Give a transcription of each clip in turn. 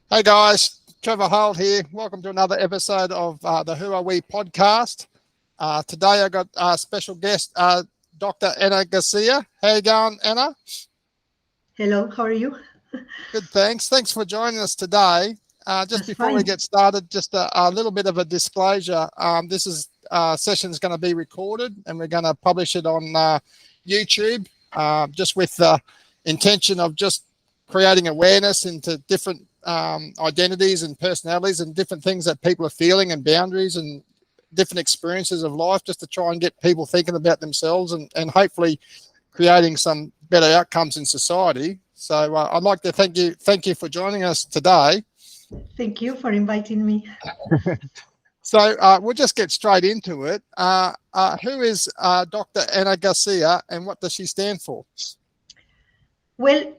Hey guys, Trevor H here. Welcome to another episode of the Who Are We podcast. Today I got a special guest, Dr. Anna Garcia. How you going, Anna? Hello, how are you? Good, thanks. Thanks for joining us today. Just That's before we fine. get started, just a little bit of a disclosure. This session is going to be recorded and we're going to publish it on YouTube, just with the intention of just creating awareness into different identities and personalities and different things that people are feeling and boundaries and different experiences of life, just to try and get people thinking about themselves and hopefully creating some better outcomes in society. So I'd like to thank you for joining us today. Thank you for inviting me. So we'll just get straight into it. Who is Dr. Anna Garcia and what does she stand for? Well,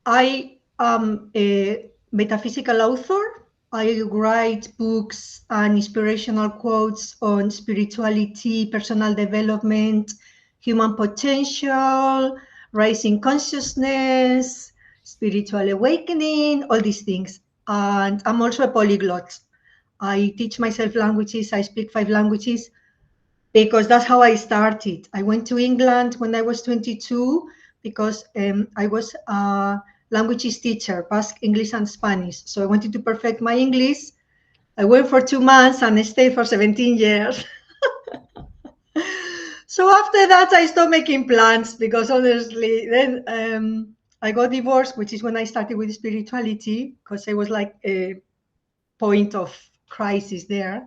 I am a metaphysical author. I write books and inspirational quotes on spirituality, personal development, human potential, rising consciousness, spiritual awakening, all these things. And I'm also a polyglot. I teach myself languages. I speak 5 languages because that's how I started. I went to England when I was 22 because I was a languages teacher, Basque, English, and Spanish. So I wanted to perfect my English. I went for 2 months and I stayed for 17 years. So after that, I stopped making plans because honestly, then I got divorced, which is when I started with spirituality, because it was like a point of crisis there.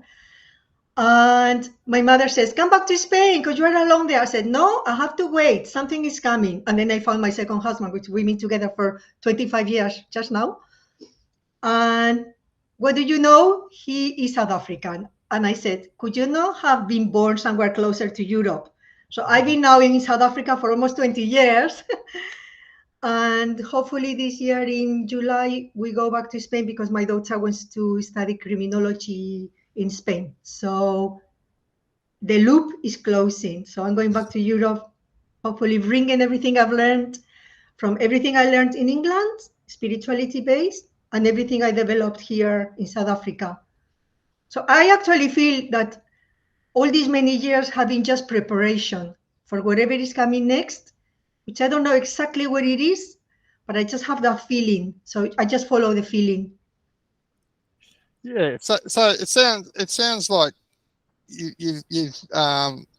And my mother says, come back to Spain because you are alone there. I said, no, I have to wait. Something is coming. And then I found my second husband, which we've been together for 25 years just now. And what do you know? He is South African. And I said, could you not have been born somewhere closer to Europe? So I've been now in South Africa for almost 20 years. And hopefully this year in July, we go back to Spain because my daughter wants to study criminology in Spain. So the loop is closing. So I'm going back to Europe, hopefully bringing everything I've learned from everything I learned in England, spirituality based, and everything I developed here in South Africa. So I actually feel that all these many years have been just preparation for whatever is coming next, which I don't know exactly what it is, but I just have that feeling. So I just follow the feeling. Yeah. So it sounds like you've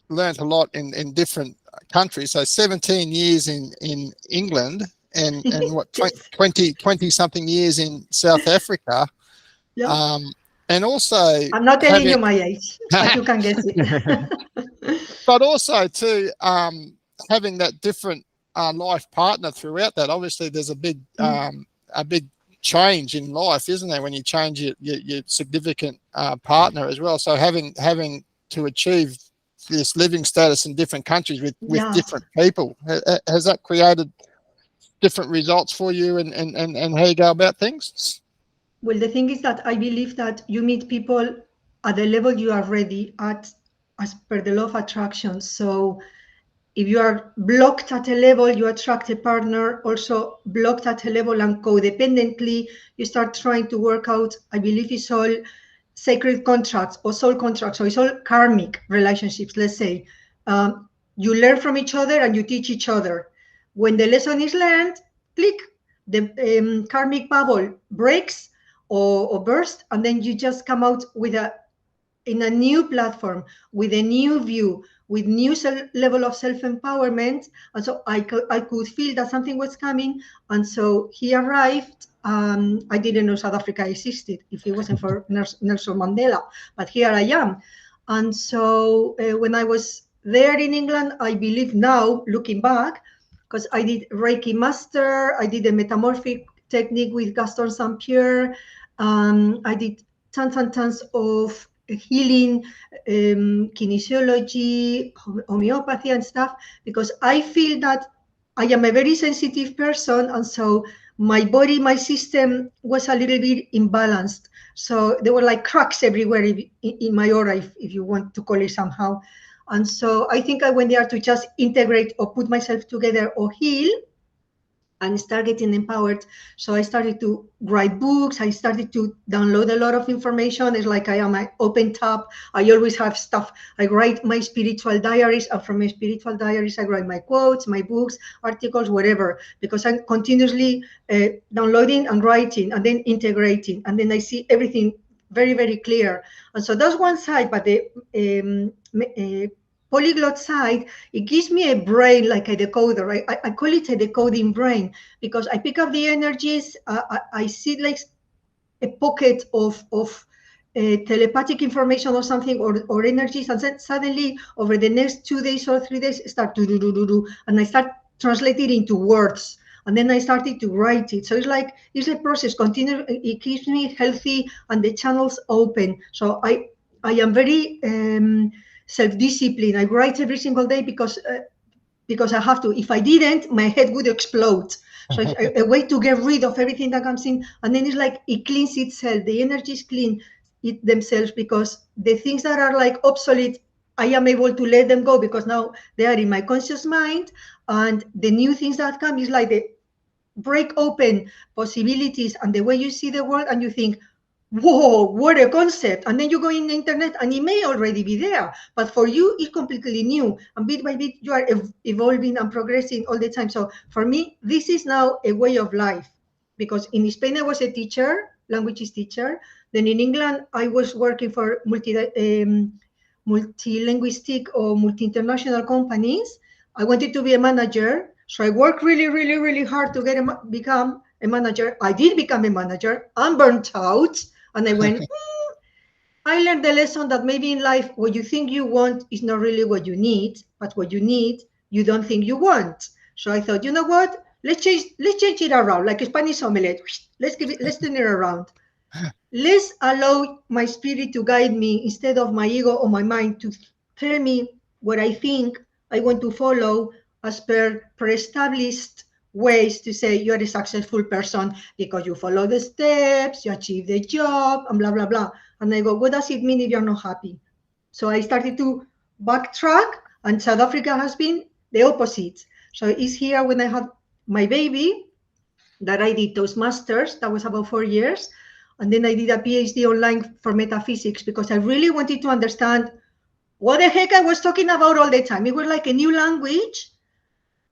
learned a lot in different countries. So 17 years in England and what Yes. 20 something years in South Africa. Yeah. And also I'm not telling having, you my age, but you can guess it. but also too having that different life partner throughout that. Obviously, there's a big change in life, isn't there, when you change your significant partner as well. So having to achieve this living status in different countries with Yeah. different people, has that created different results for you and how you go about things? Well, the thing is that I believe that you meet people at the level you are ready at, as per the law of attraction. So if you are blocked at a level, you attract a partner also blocked at a level, and codependently, you start trying to work out. I believe it's all sacred contracts or soul contracts. So it's all karmic relationships, let's say. You learn from each other and you teach each other. When the lesson is learned, click, the karmic bubble breaks or bursts, and then you just come out with in a new platform, with a new view, with new level of self-empowerment. And so I could feel that something was coming. And so he arrived. I didn't know South Africa existed if it wasn't for Nelson Mandela, but here I am. And so when I was there in England, I believe now, looking back, because I did Reiki Master, I did a metamorphic technique with Gaston St. Pierre, I did tons of healing, kinesiology, homeopathy and stuff, because I feel that I am a very sensitive person. And so my body, my system was a little bit imbalanced. So there were like cracks everywhere in my aura, if you want to call it somehow. And so I think I went there to just integrate or put myself together or heal. and start getting empowered. So I started to write books. I started to download a lot of information. It's like I am an open tab. I always have stuff. I write my spiritual diaries, and from my spiritual diaries, I write my quotes, my books, articles, whatever, because I'm continuously downloading and writing and then integrating. And then I see everything very, very clear. And so that's one side, but the polyglot side, it gives me a brain like a decoder. Right? I call it a decoding brain because I pick up the energies. I see like a pocket of telepathic information or something, or energies, and then suddenly over the next 2 days or 3 days start to do, and I start translating into words, and then I started to write it. So it's a process continue. It keeps me healthy and the channels open. So I am very self-disciplined. I write every single day because I have to. If I didn't, my head would explode. So it's a way to get rid of everything that comes in, and then it's like it cleans itself. The energies clean it themselves because the things that are like obsolete, I am able to let them go because now they are in my conscious mind, and the new things that come is like the break open possibilities and the way you see the world, and you think, whoa, what a concept. And then you go in the internet and it may already be there, but for you it's completely new, and bit by bit you are evolving and progressing all the time. So for me, this is now a way of life, because in Spain I was a teacher, languages teacher. Then in England I was working for multi-linguistic or multi-international companies. I wanted to be a manager, so I worked really, really, really hard to become a manager. I did become a manager. I'm burnt out, and I went. I learned the lesson that maybe in life, what you think you want is not really what you need, but what you need, you don't think you want. So I thought, you know what? Let's change it around, like a Spanish omelette. Let's turn it around. Let's allow my spirit to guide me instead of my ego or my mind to tell me what I think I want to follow as per pre-established ways to say you're a successful person because you follow the steps, you achieve the job, and blah, blah, blah. And I go, what does it mean if you're not happy? So I started to backtrack, and South Africa has been the opposite. So it's here when I had my baby that I did Toastmasters. That was about 4 years. And then I did a PhD online for metaphysics because I really wanted to understand what the heck I was talking about all the time. It was like a new language.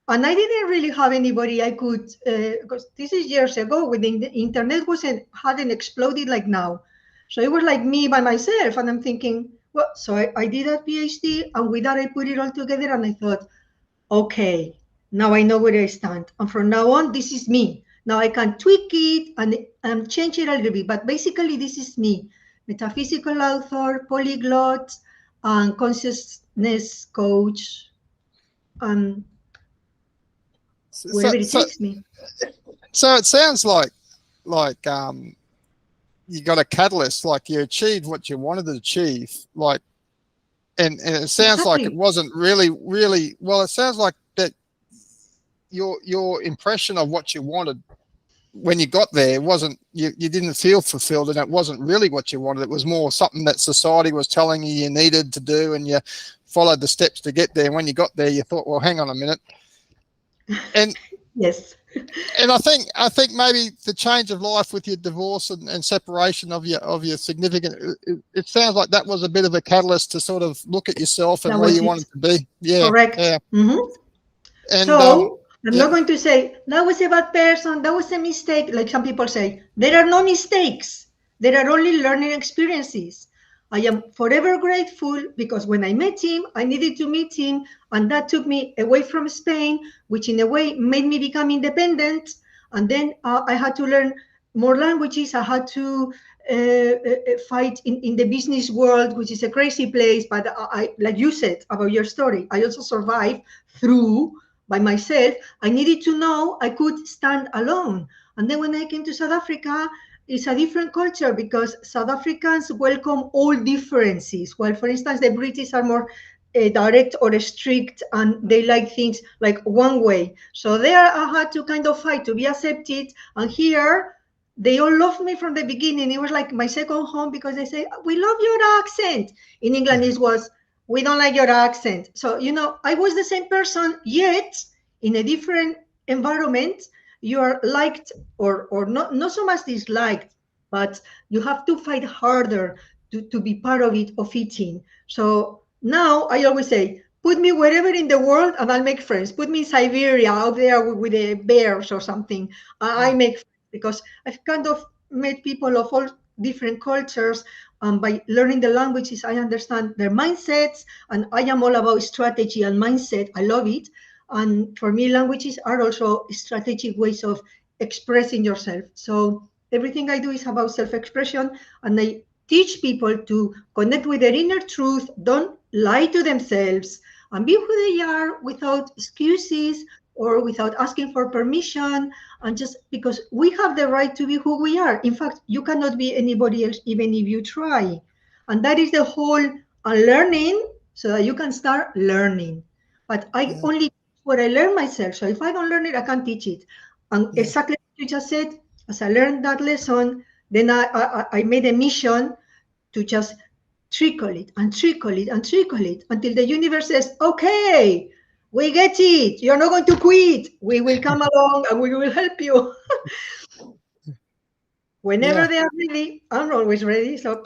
And I didn't really have anybody I could, because this is years ago when the internet hadn't exploded like now. So it was like me by myself. And I'm thinking, well, so I did a PhD, and with that I put it all together, and I thought, okay, now I know where I stand. And from now on, this is me. Now I can tweak it and change it a little bit, but basically this is me. Metaphysical author, polyglot, and consciousness coach, and wherever it takes me. So it sounds like you got a catalyst, like you achieved what you wanted to achieve, like, and it sounds like it wasn't really well. It sounds like that your impression of what you wanted when you got there wasn't, you didn't feel fulfilled, and it wasn't really what you wanted. It was more something that society was telling you needed to do, and you followed the steps to get there. And when you got there, you thought, well, hang on a minute. And yes. And I think maybe the change of life with your divorce and separation of your significant, it sounds like that was a bit of a catalyst to sort of look at yourself and where you wanted to be. Yeah. Correct. Yeah. Mm-hmm. And so I'm not going to say that was a bad person, that was a mistake. Like some people say, there are no mistakes. There are only learning experiences. I am forever grateful because when I met him, I needed to meet him, and that took me away from Spain, which in a way made me become independent. And then I had to learn more languages. I had to fight in the business world, which is a crazy place. But I, like you said about your story, I also survived through by myself. I needed to know I could stand alone. And then when I came to South Africa, it's a different culture because South Africans welcome all differences. While, for instance, the British are more direct or strict, and they like things like one way. So there I had to kind of fight to be accepted. And here, they all loved me from the beginning. It was like my second home because they say, we love your accent. In England, it was, we don't like your accent. So, I was the same person, yet in a different environment, you are liked or not so much disliked, but you have to fight harder to be part of it. So now I always say, put me wherever in the world and I'll make friends. Put me in Siberia out there with the bears or something. I make friends because I've kind of met people of all different cultures. By learning the languages, I understand their mindsets, and I am all about strategy and mindset. I love it. And for me, languages are also strategic ways of expressing yourself. So everything I do is about self-expression, and I teach people to connect with their inner truth, don't lie to themselves, and be who they are without excuses or without asking for permission, and just because we have the right to be who we are. In fact, you cannot be anybody else even if you try. And that is the whole unlearning, so that you can start learning. But I only what I learn myself. So if I don't learn it, I can't teach it. And exactly what you just said, as I learned that lesson, then I made a mission to just trickle it and trickle it and trickle it until the universe says, okay, we get it. You're not going to quit. We will come along and we will help you. Whenever they are ready, I'm always ready. So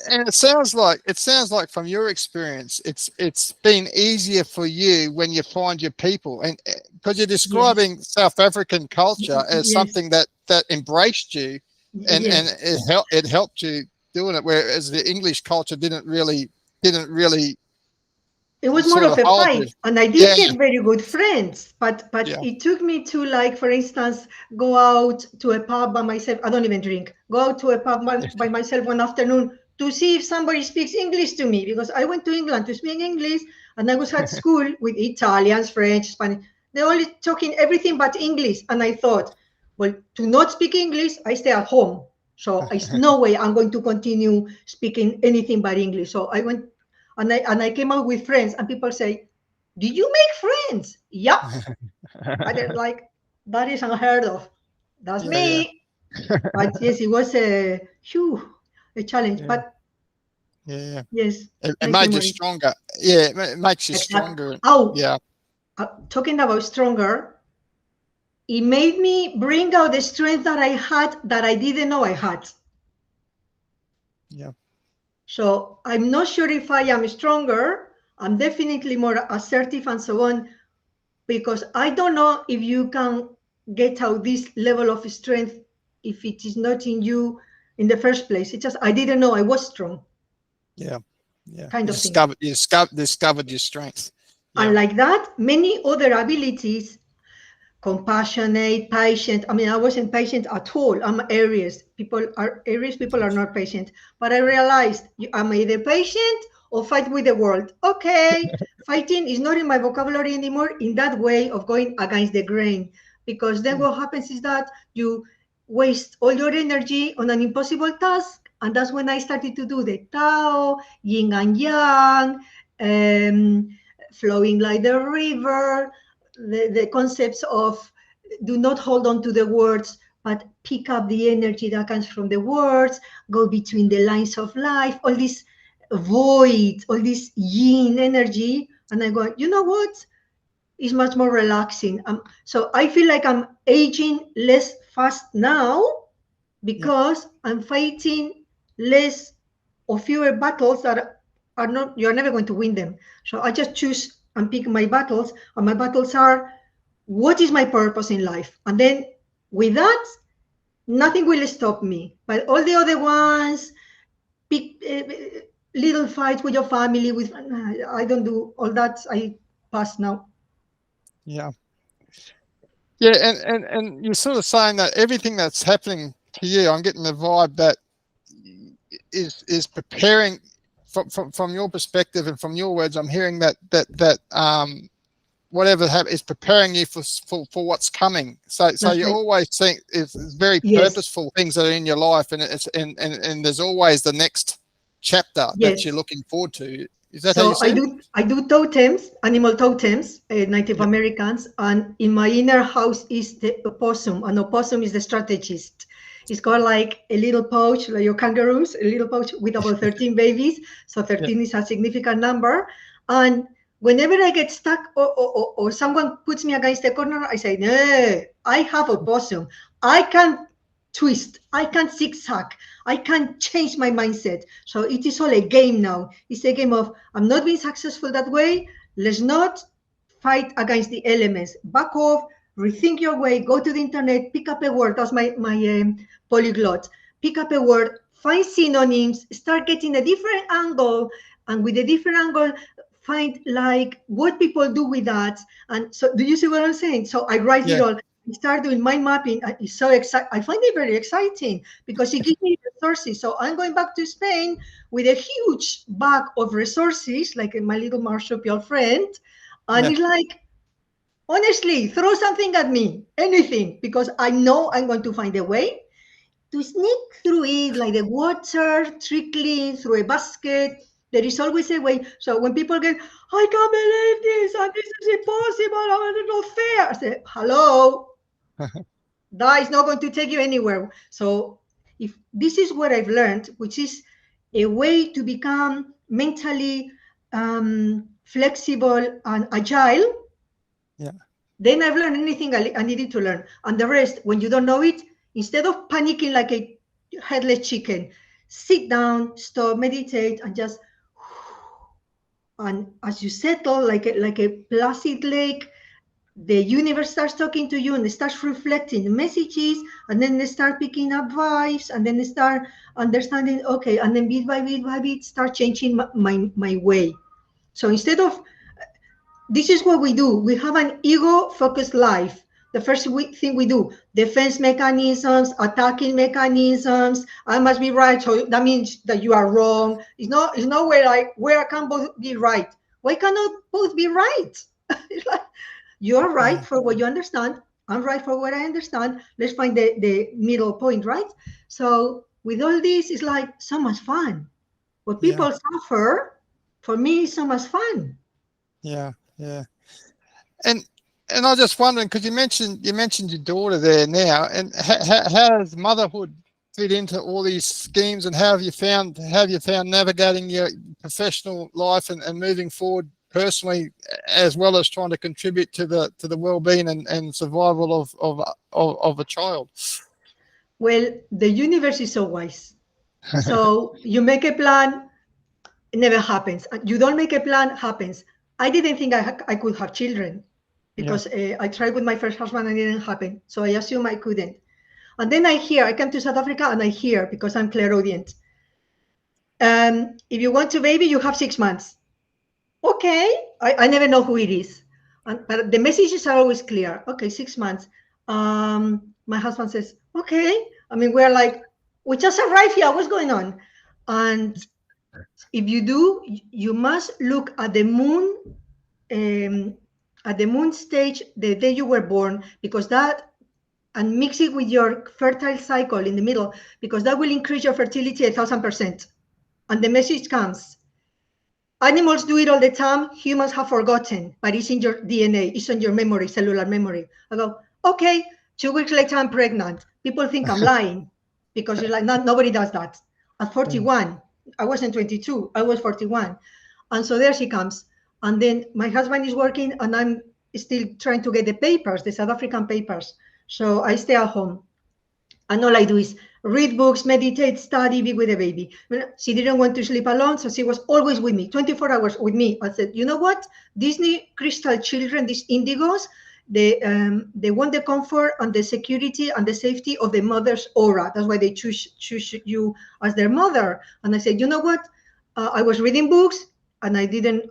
and it sounds like from your experience, it's been easier for you when you find your people, and because you're describing South African culture as something that embraced you, and it helped you doing it, whereas the English culture didn't really it was more sort of of a hold you. fight, and I did get very good friends, but it took me to, like, for instance, go out to a pub by myself. I don't even drink. Go out to a pub by myself one afternoon to see if somebody speaks English to me, because I went to England to speak English, and I was at school with Italians, French, Spanish. They're only talking everything but English, and I thought, well, to not speak English, I stay at home. So there's no way I'm going to continue speaking anything but English. So I went. And I came out with friends, and people say, "Did you make friends?" Yeah. I did, like, that is unheard of. That's me. But yes, it was a challenge. But yes, it nice made you memories. stronger. It makes you stronger. Talking about stronger, it made me bring out the strength that I had that I didn't know I had. So I'm not sure if I am stronger. I'm definitely more assertive and so on, because I don't know if you can get out this level of strength if it is not in you in the first place. It's just I didn't know I was strong. Kind of thing. You discovered your strength. And like that, many other abilities, compassionate, patient. I mean, I wasn't patient at all. I'm Aries. People are not patient. But I realized I'm either patient or fight with the world. Okay, fighting is not in my vocabulary anymore in that way of going against the grain, because then what happens is that you waste all your energy on an impossible task. And that's when I started to do the Tao, yin and yang, flowing like the river, the concepts of do not hold on to the words, but pick up the energy that comes from the words, go between the lines of life, all this void, all this yin energy. And I go, you know what? It's much more relaxing. So I feel like I'm aging less fast now because I'm fighting less or fewer battles that are not, you're never going to win them. So I just choose and pick my battles, and my battles are, what is my purpose in life? And then with that, nothing will stop me. But all the other ones, pick little fights with your family, with I don't do all that. I pass now. And you're sort of saying that everything that's happening to you, I'm getting the vibe that is preparing from your perspective and from your words. I'm hearing that whatever is preparing you for what's coming. So you always think it's very purposeful things that are in your life, and it's and there's always the next chapter that you're looking forward to. Is that how you see it? I do totems, animal totems, Native Americans, and in my inner house is the opossum. An opossum is the strategist. It's got like a little pouch, like your kangaroos, a little pouch with about 13 babies. So 13 is a significant number. And whenever I get stuck or someone puts me against the corner, I say, no, I have a possum. I can twist. I can zigzag. I can change my mindset. So it is all a game now. It's a game of, I'm not being successful that way. Let's not fight against the elements. Back off, rethink your way, go to the internet, pick up a word. That's my polyglot. Pick up a word, find synonyms, start getting a different angle. And with a different angle, find like what people do with that. And so do you see what I'm saying? So I write it all. I start doing mind mapping. It's so exciting. I find it very exciting because it gives me resources. So I'm going back to Spain with a huge bag of resources, like my little marsupial friend. And it's like, honestly, throw something at me, anything, because I know I'm going to find a way to sneak through it, like the water trickling through a basket. There is always a way. So when people get, I can't believe this, and this is impossible, and it's not fair, I say, hello, that is not going to take you anywhere. So if this is what I've learned, which is a way to become mentally flexible and agile, then I've learned anything I needed to learn. And the rest, when you don't know it, instead of panicking like a headless chicken, sit down, stop, meditate, and just, and as you settle like a placid lake, the universe starts talking to you and it starts reflecting the messages, and then they start picking up vibes, and then they start understanding, okay, and then bit by bit start changing my way. So instead of, this is what we do. We have an ego-focused life. The first thing we do, defense mechanisms, attacking mechanisms. I must be right, so that means that you are wrong. It's not where I can both be right. Why cannot both be right? You're right for what you understand. I'm right for what I understand. Let's find the middle point, right? So with all this, it's like so much fun. What people suffer, for me, is so much fun. Yeah. And I was just wondering, because you mentioned your daughter there now, and how does motherhood fit into all these schemes, and how have you found navigating your professional life and moving forward personally, as well as trying to contribute to the well-being and survival of a child? Well, the universe is so wise. So you make a plan, it never happens. You don't make a plan, happens. I didn't think I could have children because I tried with my first husband and it didn't happen. So I assume I couldn't. And then I came to South Africa and I hear, because I'm clairaudient, if you want a baby, you have 6 months. Okay, I never know who it is. But the messages are always clear. Okay, 6 months. My husband says, okay. I mean, we're like, we just arrived here. What's going on? And if you do, you must look at the moon, stage the day you were born, because that, and mix it with your fertile cycle in the middle, because that will increase your fertility 1,000%. And the message comes. Animals do it all the time. Humans have forgotten, but it's in your DNA. It's in your memory, cellular memory. I go, okay. 2 weeks later, I'm pregnant. People think I'm lying because it's like, nobody does that. At 41, I wasn't 22. I was 41. And so there she comes. And then my husband is working and I'm still trying to get the papers, the South African papers. So I stay at home. And all I do is read books, meditate, study, be with the baby. She didn't want to sleep alone, so she was always with me, 24 hours with me. I said, you know what? Disney crystal children, these indigos, they want the comfort and the security and the safety of the mother's aura. That's why they choose you as their mother. And I said, you know what? I was reading books and I didn't,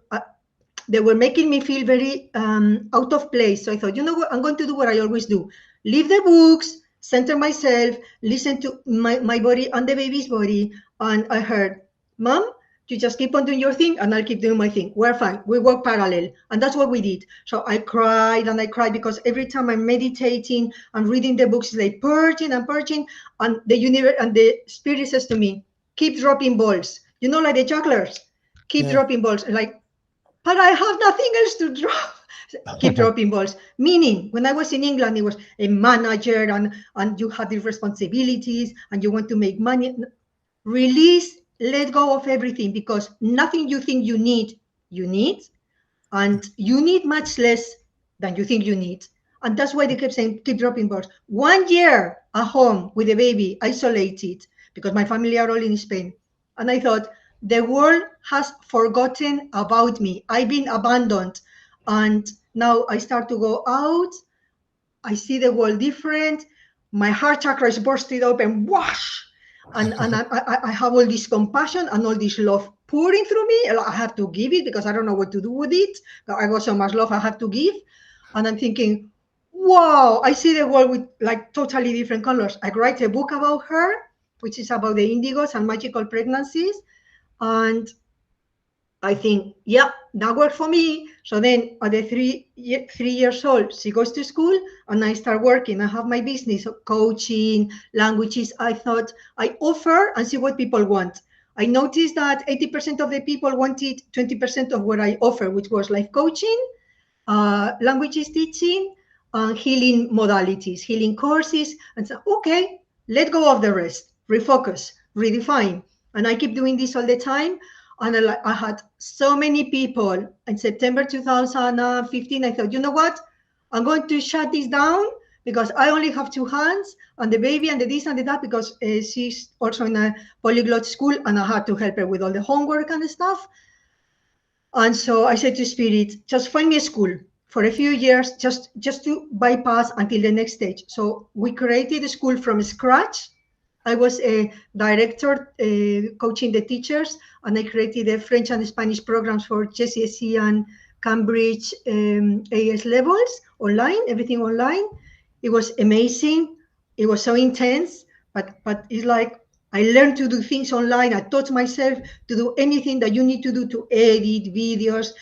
they were making me feel very out of place. So I thought, you know what? I'm going to do what I always do. Leave the books, center myself, listen to my body and the baby's body. And I heard, Mom, you just keep on doing your thing and I'll keep doing my thing. We're fine. We work parallel. And that's what we did. So I cried and I cried because every time I'm meditating and reading the books, it's like purging and purging. And the universe and the spirit says to me, keep dropping balls. You know, like the jugglers, keep dropping balls. Like, but I have nothing else to drop. Keep dropping balls. Meaning, when I was in England, it was a manager and you have these responsibilities and you want to make money. Release, let go of everything, because nothing you think you need, and you need much less than you think you need. And that's why they kept saying, keep dropping balls. 1 year at home with a baby, isolated, because my family are all in Spain. And I thought, the world has forgotten about me. I've been abandoned. And now I start to go out. I see the world different. My heart chakra is bursted open, whoosh! And I have all this compassion and all this love pouring through me. I have to give it because I don't know what to do with it. I got so much love I have to give. And I'm thinking, wow, I see the world with like totally different colors. I write a book about her, which is about the indigos and magical pregnancies. And I think, yeah, that worked for me. So then at the 3 years old, she goes to school and I start working. I have my business, coaching, languages. I thought I offer and see what people want. I noticed that 80% of the people wanted 20% of what I offer, which was life coaching, languages teaching, healing modalities, healing courses. And so, okay, let go of the rest, refocus, redefine. And I keep doing this all the time. And I had so many people in September 2015. I thought, you know what? I'm going to shut this down because I only have 2 hands and the baby and the this and the that, because she's also in a polyglot school and I had to help her with all the homework and stuff. And so I said to Spirit, just find me a school for a few years, just to bypass until the next stage. So we created a school from scratch. I was a director coaching the teachers, and I created the French and Spanish programs for GCSE and Cambridge AS levels online, everything online. It was amazing. It was so intense, but it's like I learned to do things online. I taught myself to do anything that you need to do to edit videos,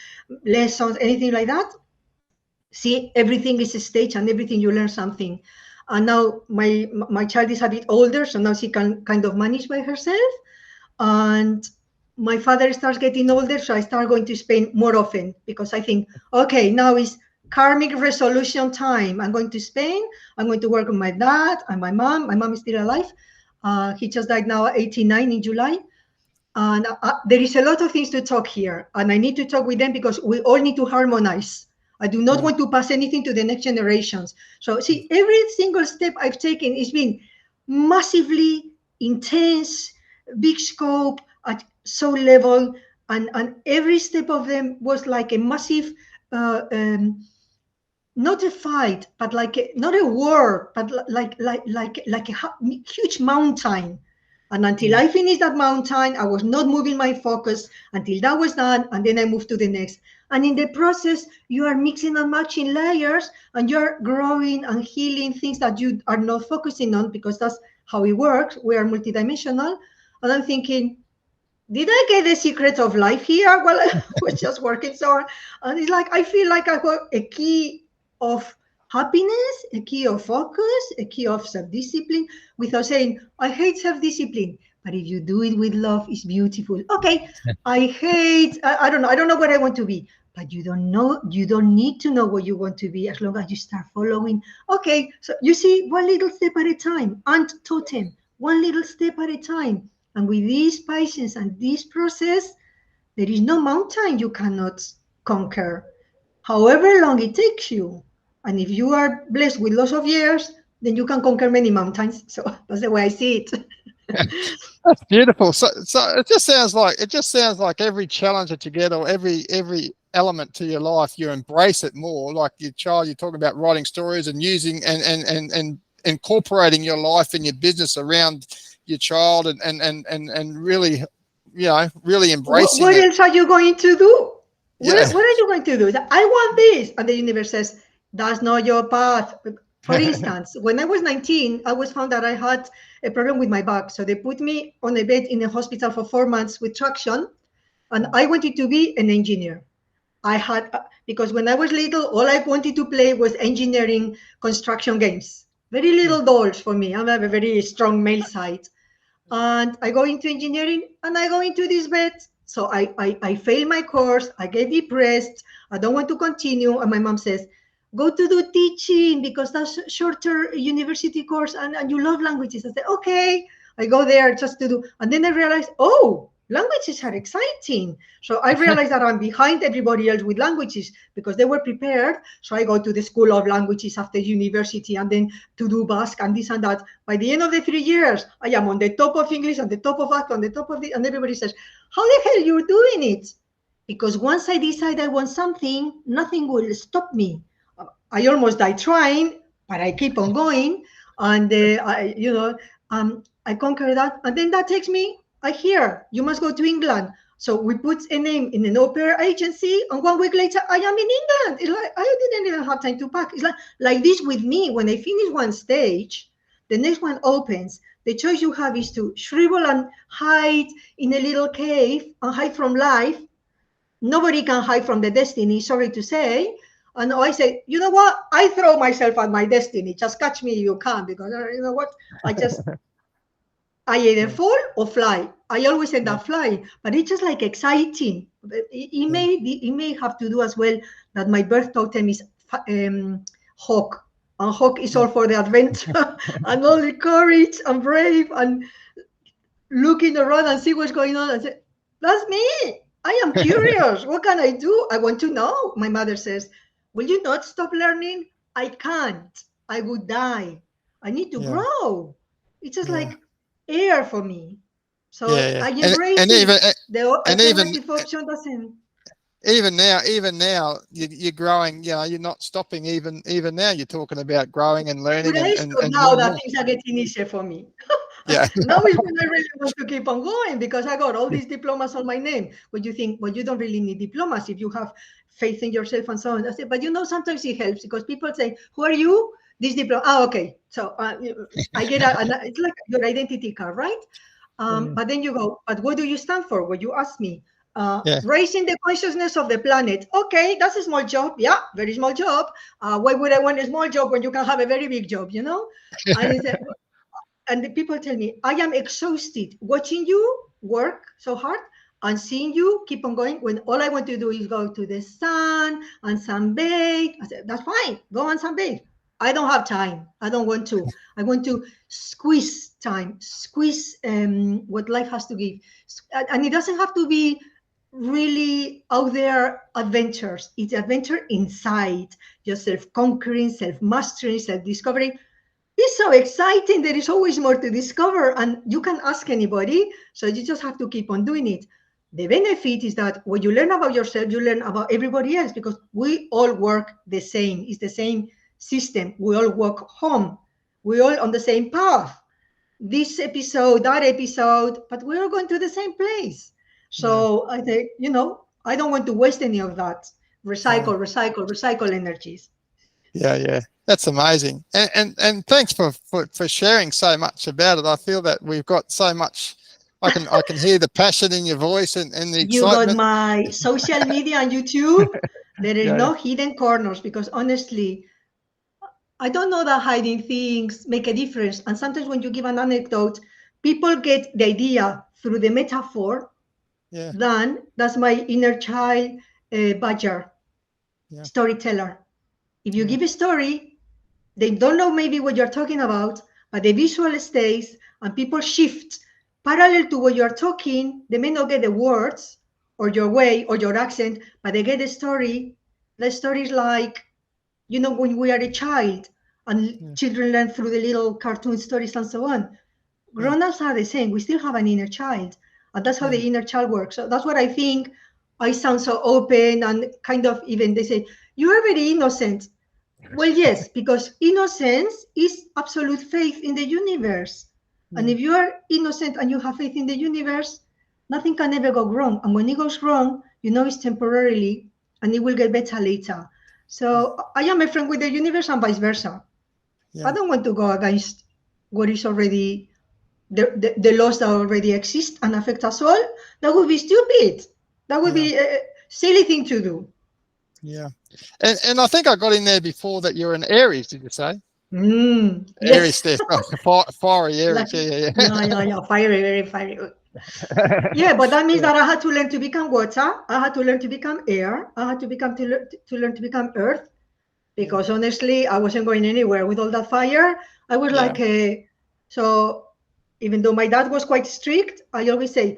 lessons, anything like that. See, everything is a stage and everything you learn something. And now my child is a bit older, so now she can kind of manage by herself. And my father starts getting older, so I start going to Spain more often because I think, okay, now is karmic resolution time. I'm going to Spain. I'm going to work with my dad and my mom. My mom is still alive. He just died now at 89 in July. And there is a lot of things to talk here. And I need to talk with them because we all need to harmonize. I do not want to pass anything to the next generations. So see, every single step I've taken has been massively intense, big scope, at soul level, and every step of them was like a massive, not a fight, but like not a war, but like a huge mountain. And until I finished that mountain, I was not moving my focus until that was done, and then I moved to the next. And in the process, you are mixing and matching layers, and you're growing and healing things that you are not focusing on, because that's how it works. We are multidimensional. And I'm thinking, did I get the secret of life here? Well, I was just working so hard. And it's like, I feel like I got a key of happiness, a key of focus, a key of self-discipline, without saying, I hate self-discipline. But if you do it with love, it's beautiful. Okay, I don't know. I don't know what I want to be. But you don't know, you don't need to know what you want to be as long as you start following. Okay, so you see, one little step at a time, ant totem, one little step at a time. And with this patience and this process, there is no mountain you cannot conquer, however long it takes you. And if you are blessed with lots of years, then you can conquer many mountains. So that's the way I see it. That's beautiful. So it just sounds like every challenge that you get, or every element to your life, you embrace it more. Like your child, you're talking about writing stories and using and incorporating your life and your business around your child, and really, really embracing what it. else are you going to do? Yeah. What are you going to do? I want this. And the universe says, that's not your path. For instance, when I was 19, I was found that I had a problem with my back. So they put me on a bed in a hospital for 4 months with traction. And I wanted to be an engineer. Because when I was little, all I wanted to play was engineering construction games. Very little dolls for me. I have a very strong male side. And I go into engineering and I go into this bed. So I fail my course. I get depressed. I don't want to continue. And my mom says, go to do teaching because that's a shorter university course and you love languages. I said, okay. I go there just to do. And then I realized, oh, languages are exciting. So I realized that I'm behind everybody else with languages because they were prepared. So I go to the School of Languages after university and then to do Basque and this and that. By the end of the 3 years, I am on the top of English, on the top of that, on the top of the, and everybody says, how the hell you're doing it? Because once I decide I want something, nothing will stop me. I almost die trying, but I keep on going. And I conquer that. And then that takes me, I hear, you must go to England. So we put a name in an opera agency, and 1 week later, I am in England. It's like, I didn't even have time to pack. It's like this with me. When I finish one stage, the next one opens. The choice you have is to shrivel and hide in a little cave and hide from life. Nobody can hide from the destiny, sorry to say. And I say, you know what? I throw myself at my destiny. Just catch me if you can, because you know what? I either fall or fly. I always end up flying, but it's just like exciting. It may have to do as well that my birth totem is hawk, and hawk is all for the adventure and all the courage and brave and looking around and see what's going on. And say, that's me. I am curious. What can I do? I want to know. My mother says, will you not stop learning? I can't. I would die. I need to grow. It's just like air for me. So I embrace it. The alternative option doesn't. Even now, you're growing. You know, you're not stopping. Even now, you're talking about growing and learning. And now that things are getting easier for me. Yeah. Now is when I really want to keep on going because I got all these diplomas on my name. But you think, well, you don't really need diplomas if you have faith in yourself and so on. I say, but you know, sometimes it helps because people say, who are you? This diploma. Oh, okay. So I get it's like your identity card, right? But then you go, but what do you stand for? What you ask me? Raising the consciousness of the planet. Okay, that's a small job. Yeah, very small job. Why would I want a small job when you can have a very big job, you know? And the people tell me, I am exhausted watching you work so hard and seeing you keep on going when all I want to do is go to the sun and sunbathe. I said, that's fine. Go and sunbathe. I don't have time. I don't want to. I want to squeeze time, squeeze what life has to give. And it doesn't have to be really out there adventures. It's adventure inside, just self-conquering, self-mastering, self-discovery. It's so exciting. There is always more to discover, and you can ask anybody. So you just have to keep on doing it. The benefit is that when you learn about yourself, you learn about everybody else because we all work the same. It's the same system. We all walk home. We're all on the same path. This episode, that episode, but we're all going to the same place. So I think, you know, I don't want to waste any of that. Recycle energies. Yeah. That's amazing. And thanks for sharing so much about it. I feel that we've got so much. I can hear the passion in your voice and the excitement. You got my social media and YouTube. There is no hidden corners because honestly, I don't know that hiding things make a difference. And sometimes when you give an anecdote, people get the idea through the metaphor. Then that's my inner child badger, storyteller. If you give a story, they don't know maybe what you're talking about, but the visual stays and people shift parallel to what you're talking. They may not get the words or your way or your accent, but they get the story. The story is like, you know, when we are a child and children learn through the little cartoon stories and so on. Grown-ups are the same. We still have an inner child. And that's how the inner child works. So that's what I think. I sound so open and kind of even they say, you are very innocent. Well, yes, because innocence is absolute faith in the universe. And if you are innocent and you have faith in the universe, nothing can ever go wrong. And when it goes wrong, you know it's temporarily and it will get better later. So I am a friend with the universe and vice versa. I don't want to go against what is already the laws that already exist and affect us all. That would be stupid. That would be a silly thing to do. Yeah. And I think I got in there before that you're an Aries, did you say? Aries there. Fiery Aries. Yeah. Fiery, very fiery. Yeah, but that means that I had to learn to become water. I had to learn to become air. I had to learn to become earth. Because honestly, I wasn't going anywhere with all that fire. I was so even though my dad was quite strict, I always say,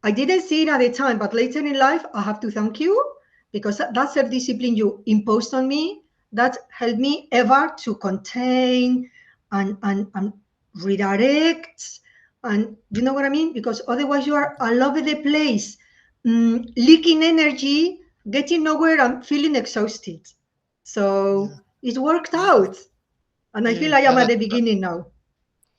I didn't see it at the time, but later in life, I have to thank you, because that self-discipline you imposed on me, that helped me ever to contain and redirect. And you know what I mean? Because otherwise you are all over the place, leaking energy, getting nowhere, and feeling exhausted. So it worked out. And I feel I am at the beginning now.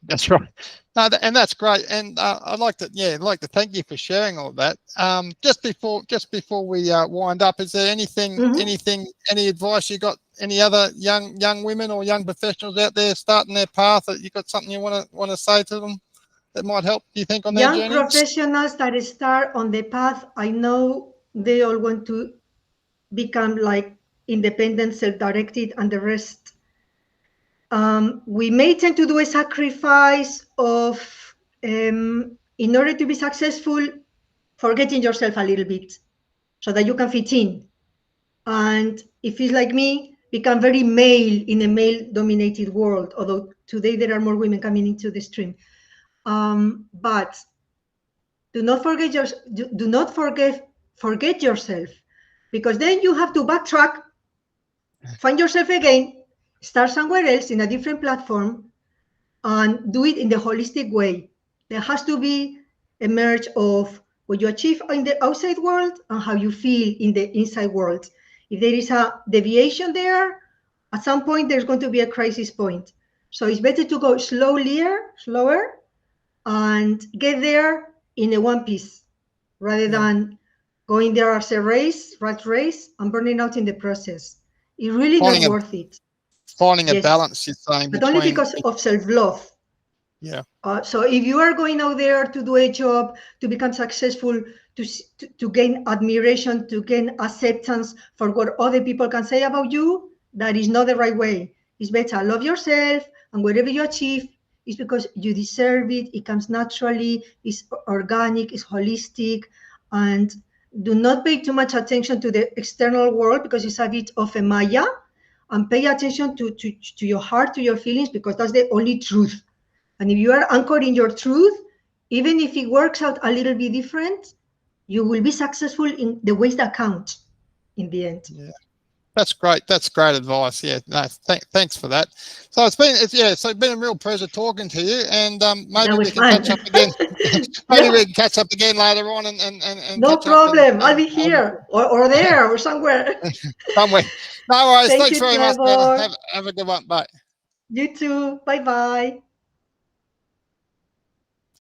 That's right. No, and that's great. And I'd like to thank you for sharing all that. Just before we wind up, is there anything, any advice you got? Any other young women or young professionals out there starting their path that you got something you want to say to them that might help? Do you think on their journey? Young professionals that start on the path, I know they all want to become like independent, self-directed, and the rest. We may tend to do a sacrifice of, in order to be successful, forgetting yourself a little bit so that you can fit in. And if it's like me, become very male in a male-dominated world, although today there are more women coming into the stream. But do not forget yourself, because then you have to backtrack, find yourself again, start somewhere else in a different platform, and do it in the holistic way. There has to be a merge of what you achieve in the outside world and how you feel in the inside world. If there is a deviation there, at some point there's going to be a crisis point. So it's better to go slower, and get there in a one piece, rather than going there as a rat race, and burning out in the process. It really not worth it. Finding a balance, you're saying, but only because of self-love. So if you are going out there to do a job, to become successful, to gain admiration, to gain acceptance for what other people can say about you, that is not the right way. It's better love yourself, and whatever you achieve is because you deserve it. It comes naturally, it's organic, it's holistic, and do not pay too much attention to the external world, because it's a bit of a Maya, and pay attention to your heart, to your feelings, because that's the only truth. And if you are anchored in your truth, even if it works out a little bit different, you will be successful in the ways that count in the end. Yeah, that's great. That's great advice. Yeah, no, thanks for that. So it's been a real pleasure talking to you, and maybe we can catch up again. Maybe we can catch up again later on, and no problem. I'll be here or there or somewhere. Somewhere. No worries. Thanks you, very Trevor. much. Have a good one. Bye. You too. Bye-bye.